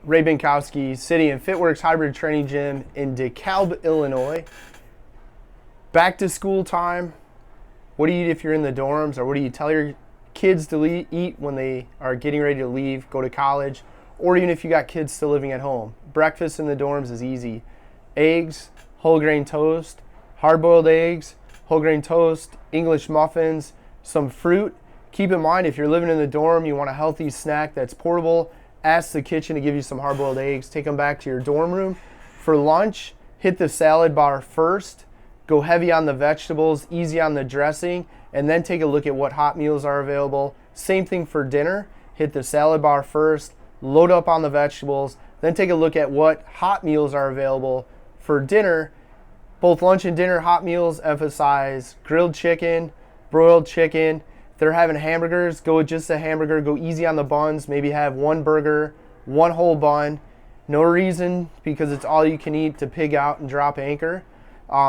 Ray Binkowski, sitting in FitWorkz Hybrid Training Gym in DeKalb, Illinois. Back to school time. What do you eat if you're in the dorms, or what do you tell your kids to eat when they are getting ready to leave, go to college, or even if you got kids still living at home? Breakfast in the dorms is easy. Eggs, whole grain toast, hard-boiled eggs, whole grain toast, English muffins, some fruit. Keep in mind, if you're living in the dorm, you want a healthy snack that's portable. Ask the kitchen to give you some hard-boiled eggs. Take them back to your dorm room. For lunch, hit the salad bar first. Go heavy on the vegetables, easy on the dressing, and then take a look at what hot meals are available. Same thing for dinner. Hit the salad bar first, load up on the vegetables, then take a look at what hot meals are available for dinner. Both lunch and dinner hot meals emphasize grilled chicken, broiled chicken. If they're having hamburgers, go with just a hamburger. Go easy on the buns. Maybe have one burger, one whole bun. No reason, because it's all you can eat, to pig out and drop anchor.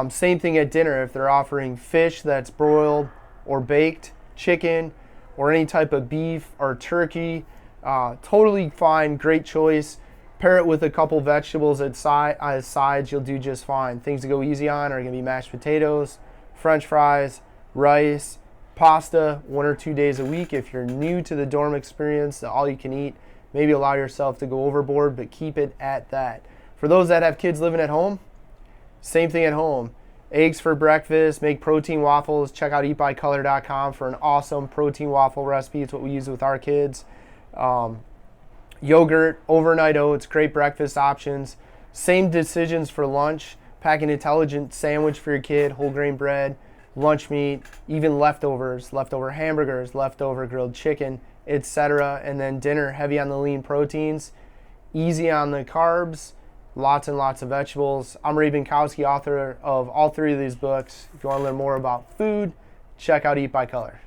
Same thing at dinner. If they're offering fish that's broiled or baked, chicken, or any type of beef or turkey, totally fine, great choice. Pair it with a couple vegetables as sides, you'll do just fine. Things to go easy on are going to be mashed potatoes, french fries, rice, pasta 1 or 2 days a week. If you're new to the dorm experience, the all you can eat, maybe allow yourself to go overboard, but keep it at that. For those that have kids living at home, same thing at home. Eggs for breakfast, make protein waffles. Check out eatbycolor.com for an awesome protein waffle recipe. It's what we use with our kids. Yogurt, overnight oats, great breakfast options. Same decisions for lunch. Pack an intelligent sandwich for your kid, whole grain bread, lunch meat, even leftovers, leftover hamburgers, leftover grilled chicken, etc. And then dinner, heavy on the lean proteins, easy on the carbs, lots and lots of vegetables. I'm Ray Binkowski, author of all 3 of these books. If you want to learn more about food, check out Eat by Color.